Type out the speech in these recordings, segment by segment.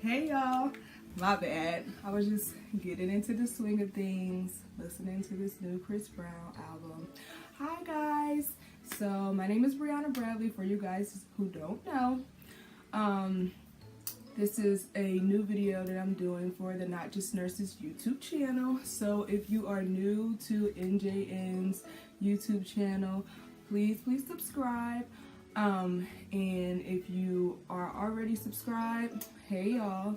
Hey y'all, my bad. I was just getting into the swing of things, listening to this new Chris Brown album. Hi guys, so my name is Brianna Bradley, for you guys who don't know. This is a new video that I'm doing for the Not Just Nurses YouTube channel. So if you are new to NJN's YouTube channel, please subscribe. And if you are already subscribed, hey y'all.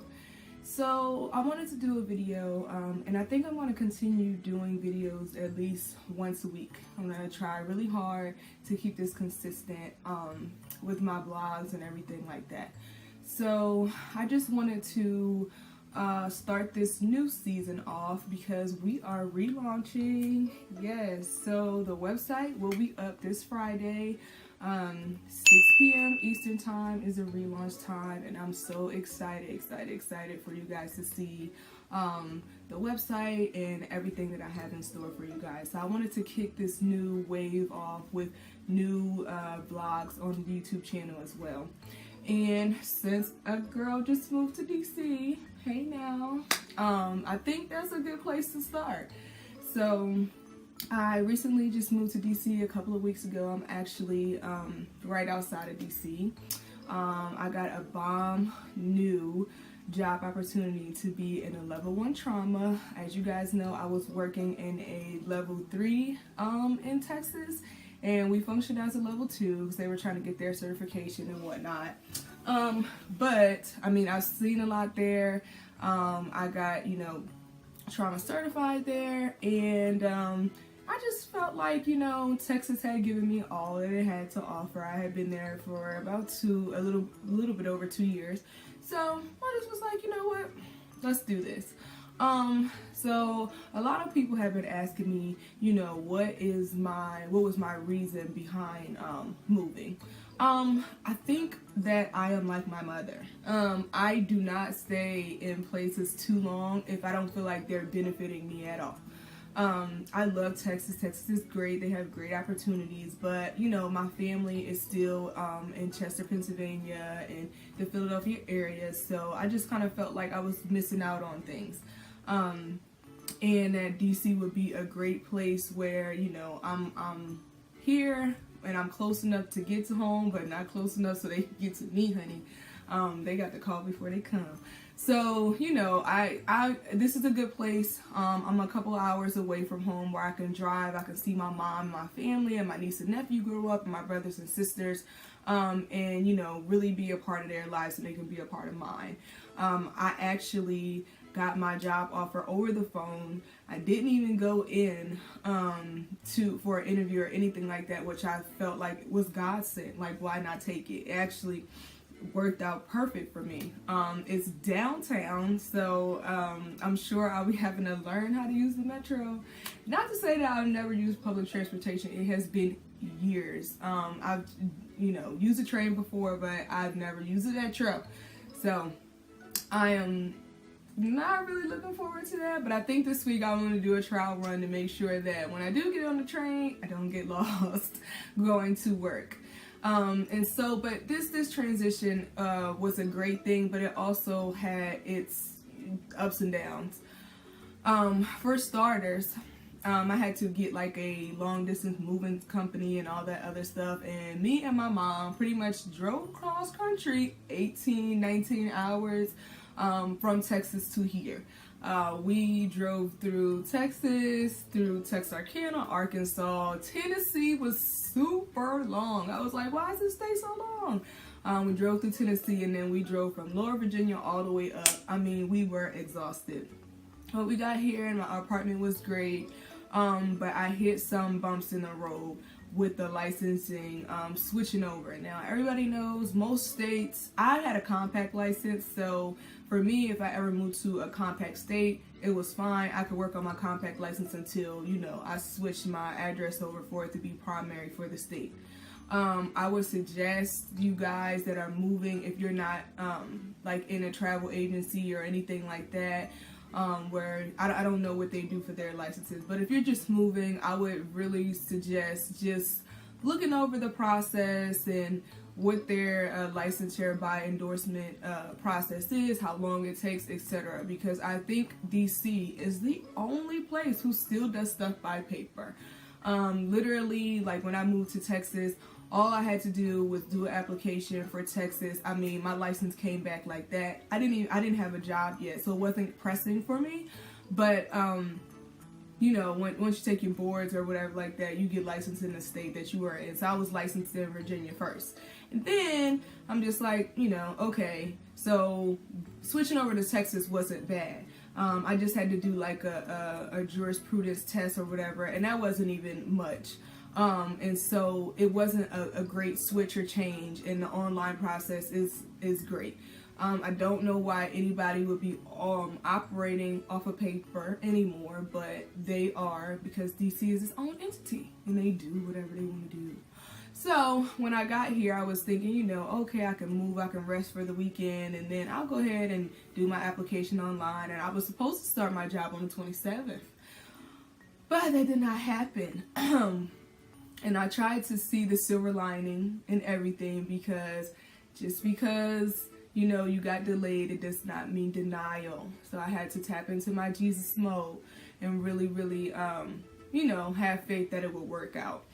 So I wanted to do a video, and I think I'm going to continue doing videos at least once a week. I'm going to try really hard to keep this consistent with my blogs and everything like that. So I just wanted to start this new season off because we are relaunching. Yes, so the website will be up this Friday. 6 p.m. Eastern time is a relaunch time, and I'm so excited for you guys to see the website and everything that I have in store for you guys. So I wanted to kick this new wave off with new vlogs on the YouTube channel as well. And since a girl just moved to DC, hey now, I think that's a good place to start. So I recently just moved to DC a couple of weeks ago. I'm actually right outside of DC. I got a bomb new job opportunity to be in a level 1 trauma. As you guys know, I was working in a level 3 in Texas, and we functioned as a level 2 because they were trying to get their certification and whatnot. But I mean, I've seen a lot there. I got, trauma certified there, and I just felt like, Texas had given me all that it had to offer. I had been there for about a little bit over 2 years. So I just was like, you know what, let's do this. So a lot of people have been asking me, what was my reason behind moving. I think that I am like my mother. I do not stay in places too long if I don't feel like they're benefiting me at all. I love Texas. Texas is great. They have great opportunities, but my family is still in Chester, Pennsylvania and the Philadelphia area, so I just kind of felt like I was missing out on things. And that DC would be a great place where, I'm here and I'm close enough to get to home, but not close enough so they can get to me, honey. They got the call before they come. So, this is a good place. I'm a couple hours away from home where I can drive. I can see my mom and my family and my niece and nephew grow up and my brothers and sisters, and, really be a part of their lives so they can be a part of mine. I actually got my job offer over the phone. I didn't even go in for an interview or anything like that, which I felt like was God sent. Like, why not take it? It actually worked out perfect for me. It's downtown, so I'm sure I'll be having to learn how to use the metro. Not to say that I've never used public transportation. It has been years. I've used a train before, but I've never used a metro. So I am not really looking forward to that, but I think this week I'm going to do a trial run to make sure that when I do get on the train, I don't get lost going to work. But this transition was a great thing, but it also had its ups and downs. For starters, I had to get like a long distance moving company and all that other stuff, and me and my mom pretty much drove cross country 19 hours from Texas to here. We drove through Texas, through Texarkana, Arkansas. Tennessee was super long. I was like, why does this stay so long? We drove through Tennessee, and then we drove from Lower Virginia all the way up. I mean, we were exhausted. But we got here, and our apartment was great. But I hit some bumps in the road with the licensing, switching over. Now, everybody knows most states, I had a compact license, so for me, if I ever moved to a compact state, it was fine. I could work on my compact license until, I switched my address over for it to be primary for the state. I would suggest you guys that are moving, if you're not like in a travel agency or anything like that, where I don't know what they do for their licenses, but if you're just moving, I would really suggest just looking over the process and what their licensure by endorsement process is, how long it takes, etc. Because I think DC is the only place who still does stuff by paper. Literally, like when I moved to Texas, all I had to do was do an application for Texas. I mean, my license came back like that. I didn't have a job yet, so it wasn't pressing for me. But you know, once you take your boards or whatever like that, you get licensed in the state that you are in. So I was licensed in Virginia first. And then I'm just like, you know, okay, so switching over to Texas wasn't bad. I just had to do like a jurisprudence test or whatever, and that wasn't even much. And so it wasn't a great switch or change, and the online process is great. I don't know why anybody would be operating off of paper anymore, but they are, because DC is its own entity and they do whatever they want to do. So when I got here, I was thinking, you know, okay, I can move, I can rest for the weekend, and then I'll go ahead and do my application online. And I was supposed to start my job on the 27th, but that did not happen. And I tried to see the silver lining in everything, because just because, you know, you got delayed, it does not mean denial. So I had to tap into my Jesus mode and really, you know, have faith that it would work out.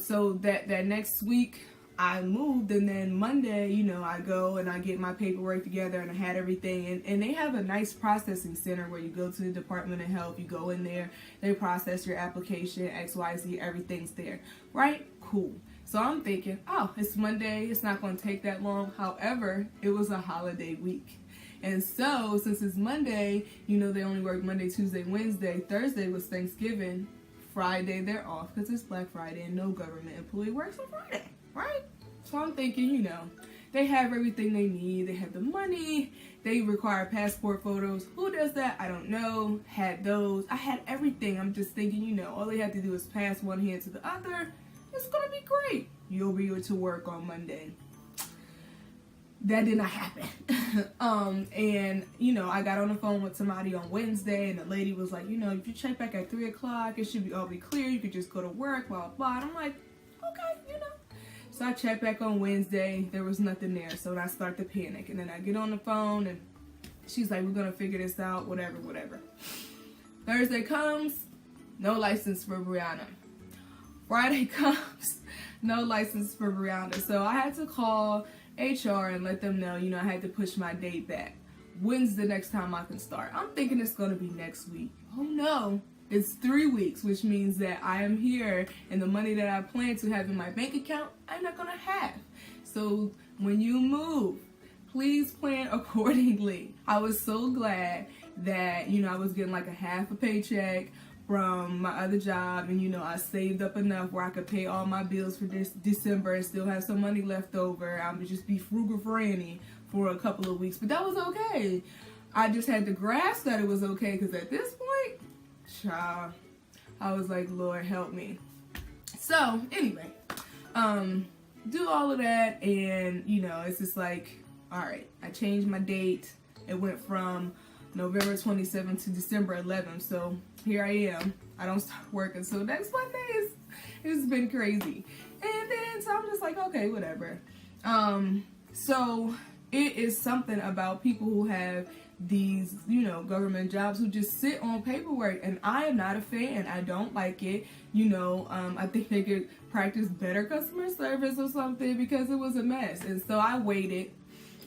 So that next week I moved, and then Monday, you know, I go and I get my paperwork together, and I had everything. And they have a nice processing center where you go to the Department of Health, you go in there, they process your application, XYZ, everything's there, right? Cool. So I'm thinking, oh, it's Monday, it's not going to take that long. However, it was a holiday week. And so since it's Monday, you know, they only work Monday, Tuesday, Wednesday. Thursday was Thanksgiving. Friday they're off because it's Black Friday and no government employee works on Friday, right? So I'm thinking, you know, they have everything they need. They have the money. They require passport photos. Who does that? I don't know. Had those. I had everything. I'm just thinking, you know, all they have to do is pass one hand to the other. It's going to be great. You'll be able to work on Monday. That did not happen. And, you know, I got on the phone with somebody on Wednesday, and the lady was like, you know, if you check back at 3 o'clock, it should all be clear. You could just go to work, blah, blah, blah. And I'm like, okay, you know. So I checked back on Wednesday. There was nothing there. So I start to panic. And then I get on the phone, and she's like, we're going to figure this out, whatever. Thursday comes, no license for Brianna. Friday comes, no license for Brianna. So I had to call HR and let them know, you know, I had to push my date back. When's the next time I can start? I'm thinking it's going to be next week. Oh no, it's 3 weeks, which means that I am here, and the money that I plan to have in my bank account, I'm not going to have. So when you move, please plan accordingly. I was so glad that, you know, I was getting like a half a paycheck from my other job, and, you know, I saved up enough where I could pay all my bills for this December and still have some money left over. I would just be frugal for Annie for a couple of weeks, but that was okay. I just had to grasp that it was okay, because at this point, child, I was like, Lord, help me. So anyway, do all of that, and, you know, it's just like, all right, I changed my date. It went from November 27th to December 11th. So here I am. I don't start work until next Monday. It's been crazy. And then, so I'm just like, okay, whatever. So it is something about people who have these, you know, government jobs who just sit on paperwork, and I am not a fan. I don't like it. You know, I think they could practice better customer service or something, because it was a mess. And so I waited.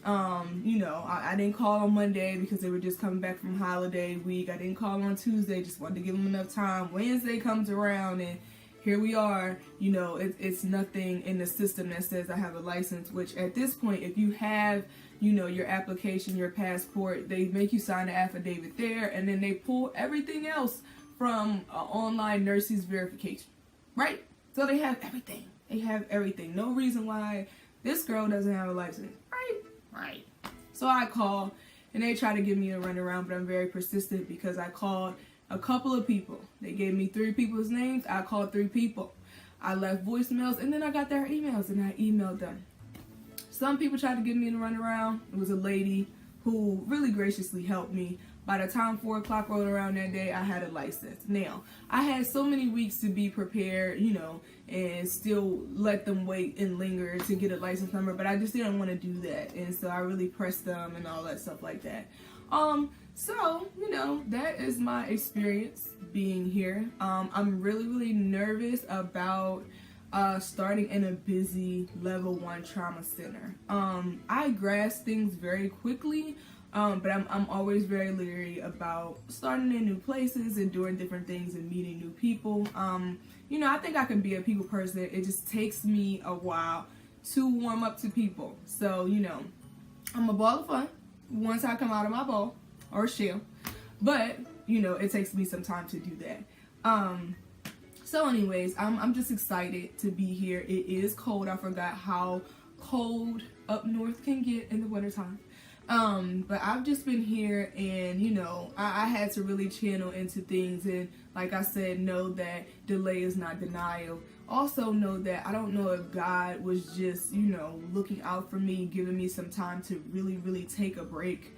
You know, I didn't call on Monday because they were just coming back from holiday week. I didn't call on Tuesday, just wanted to give them enough time. Wednesday comes around, and here we are. You know, it's nothing in the system that says I have a license, which at this point, if you have, you know, your application, your passport, they make you sign an affidavit there, and then they pull everything else from online nurses verification, right? So they have everything. They have everything. No reason why this girl doesn't have a license, right? Right. So I called, and they tried to give me a runaround, but I'm very persistent, because I called a couple of people. They gave me 3 people's names. I called 3 people. I left voicemails, and then I got their emails, and I emailed them. Some people tried to give me a runaround. It was a lady who really graciously helped me. By the time 4 o'clock rolled around that day, I had a license. Now, I had so many weeks to be prepared, you know, and still let them wait and linger to get a license number, but I just didn't want to do that. And so I really pressed them and all that stuff like that. So, you know, that is my experience being here. I'm really nervous about starting in a busy level 1 trauma center. I grasp things very quickly, but I'm always very leery about starting in new places and doing different things and meeting new people. You know, I think I can be a people person. It just takes me a while to warm up to people. So, you know, I'm a ball of fun once I come out of my ball or shell, but you know, it takes me some time to do that. So anyways, I'm just excited to be here. It is cold. I forgot how cold up north can get in the wintertime. But I've just been here, and you know, I had to really channel into things, and like I said, know that delay is not denial. Also know that I don't know if God was just, you know, looking out for me, giving me some time to really take a break,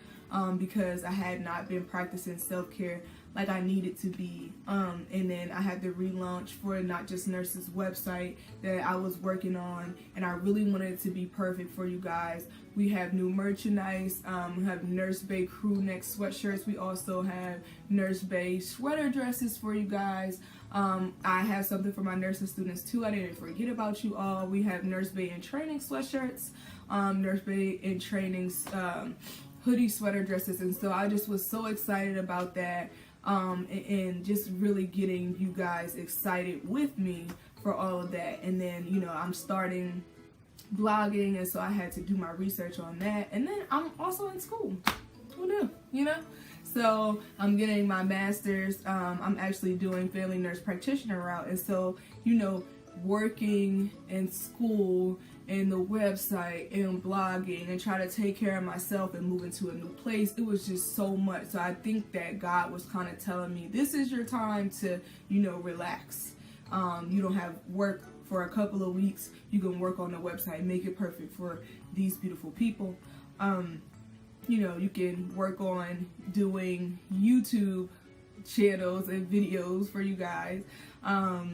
because I had not been practicing self-care like I needed to be. And then I had the relaunch for Not Just Nurses website that I was working on, and I really wanted it to be perfect for you guys. We have new merchandise. We have Nurse Bay crew neck sweatshirts. We also have Nurse Bay sweater dresses for you guys. I have something for my nursing students too. I didn't forget about you all. We have Nurse Bay in training sweatshirts, Nurse Bay in trainings, hoodie sweater dresses, and so I just was so excited about that. And just really getting you guys excited with me for all of that. And then, you know, I'm starting blogging, and so I had to do my research on that. And then I'm also in school. Who knew, you know? So I'm getting my master's. I'm actually doing family nurse practitioner route, and so, you know, working in school and the website and blogging and try to take care of myself and move into a new place, it was just so much. So I think that God was kind of telling me, this is your time to, you know, relax. You don't have work for a couple of weeks. You can work on the website, make it perfect for these beautiful people. You know, you can work on doing YouTube channels and videos for you guys.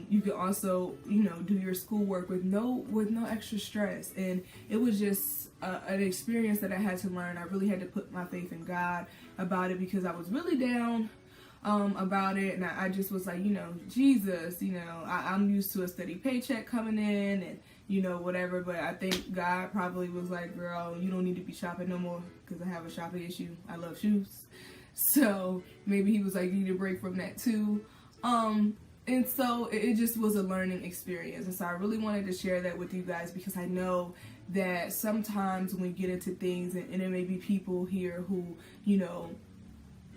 You can also, you know, do your schoolwork with no extra stress. And it was just an experience that I had to learn. I really had to put my faith in God about it, because I was really down about it, and I just was like, you know, Jesus, you know, I'm used to a steady paycheck coming in and, you know, whatever. But I think God probably was like, girl, you don't need to be shopping no more, because I have a shopping issue. I love shoes. So maybe he was like, you need a break from that too. And so it just was a learning experience. And so I really wanted to share that with you guys, because I know that sometimes when we get into things, and there may be people here who, you know,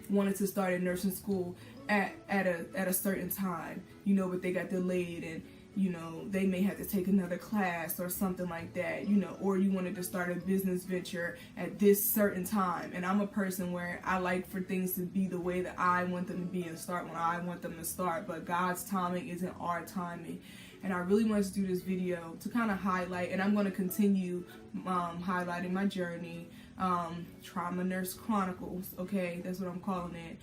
wanted to start in nursing school at a certain time, you know, but they got delayed, and you know, they may have to take another class or something like that, you know, or you wanted to start a business venture at this certain time. And I'm a person where I like for things to be the way that I want them to be and start when I want them to start, but God's timing isn't our timing. And I really wanted to do this video to kind of highlight, and I'm going to continue highlighting my journey, Trauma Nurse Chronicles, okay, that's what I'm calling it.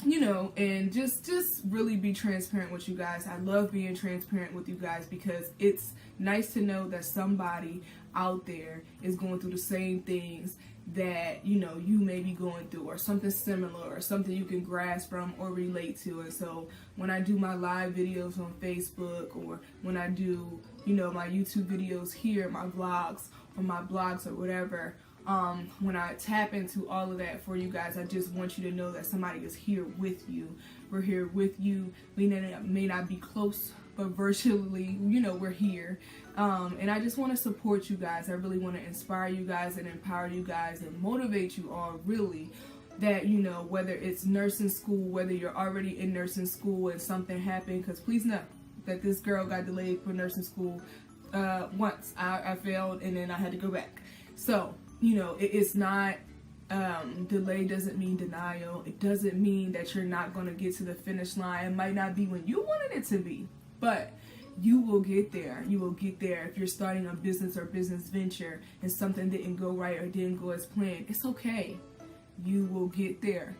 You know, and just really be transparent with you guys. I love being transparent with you guys, because it's nice to know that somebody out there is going through the same things that, you know, you may be going through, or something similar, or something you can grasp from or relate to. And so when I do my live videos on Facebook, or when I do, you know, my YouTube videos here, my vlogs, or my blogs, or whatever, when I tap into all of that for you guys, I just want you to know that somebody is here with you. We're here with you. We may not be close, but virtually, you know, we're here. And I just want to support you guys. I really want to inspire you guys and empower you guys and motivate you all, really, that, you know, whether it's nursing school, whether you're already in nursing school and something happened, because please know that this girl got delayed for nursing school once. I failed, and then I had to go back. So, you know, it's not, delay doesn't mean denial. It doesn't mean that you're not going to get to the finish line. It might not be when you wanted it to be, but you will get there. You will get there. If you're starting a business or business venture and something didn't go right or didn't go as planned, it's okay. You will get there.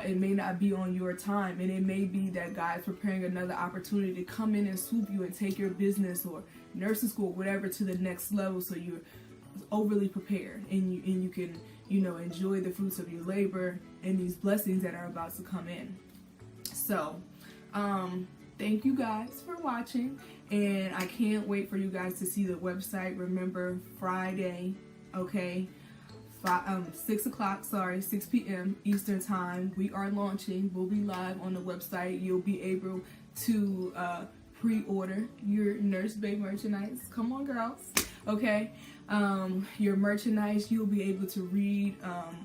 It may not be on your time, and it may be that God's preparing another opportunity to come in and swoop you and take your business or nursing school, whatever, to the next level, so you're overly prepared and you can, enjoy the fruits of your labor and these blessings that are about to come in. So, thank you guys for watching, and I can't wait for you guys to see the website. Remember, Friday, okay? 6 p.m. Eastern time, we are launching. We'll be live on the website. You'll be able to pre-order your Nurse Bae merchandise. Come on, girls. Okay. Your merchandise. You'll be able to read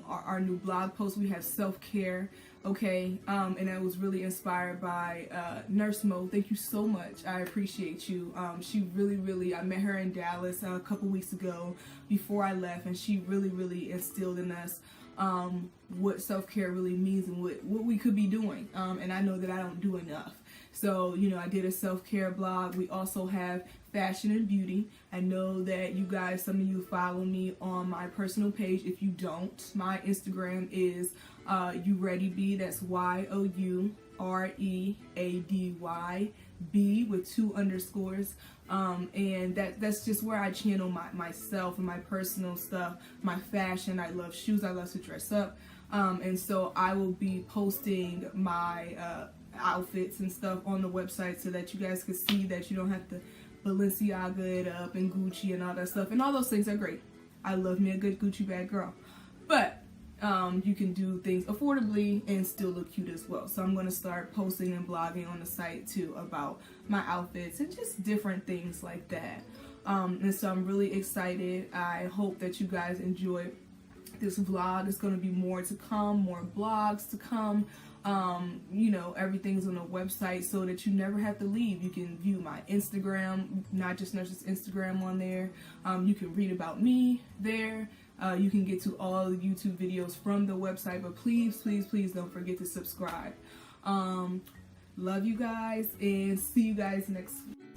our new blog post. We have self-care. Okay. And I was really inspired by Nurse Mo. Thank you so much. I appreciate you. She really, I met her in Dallas a couple weeks ago before I left, and she really instilled in us what self-care really means and what we could be doing. And I know that I don't do enough. So, I did a self-care blog. We also have fashion and beauty. I know that you guys, some of you follow me on my personal page. If you don't, my Instagram is You Ready Be. That's YOUREADYB with 2 underscores. And that's just where I channel myself and my personal stuff, my fashion. I love shoes. I love to dress up. And so I will be posting my outfits and stuff on the website so that you guys can see that you don't have to Balenciaga it up and Gucci and all that stuff. And all those things are great. I love me a good Gucci bag girl. But you can do things affordably and still look cute as well. So I'm going to start posting and blogging on the site too about my outfits and just different things like that. And so I'm really excited. I hope that you guys enjoy this vlog. There's going to be more to come, more blogs to come. Everything's on the website so that you never have to leave. You can view my Instagram, NotJust Nurses Instagram on there. You can read about me there. You can get to all the YouTube videos from the website, but please don't forget to subscribe. Love you guys, and see you guys next week.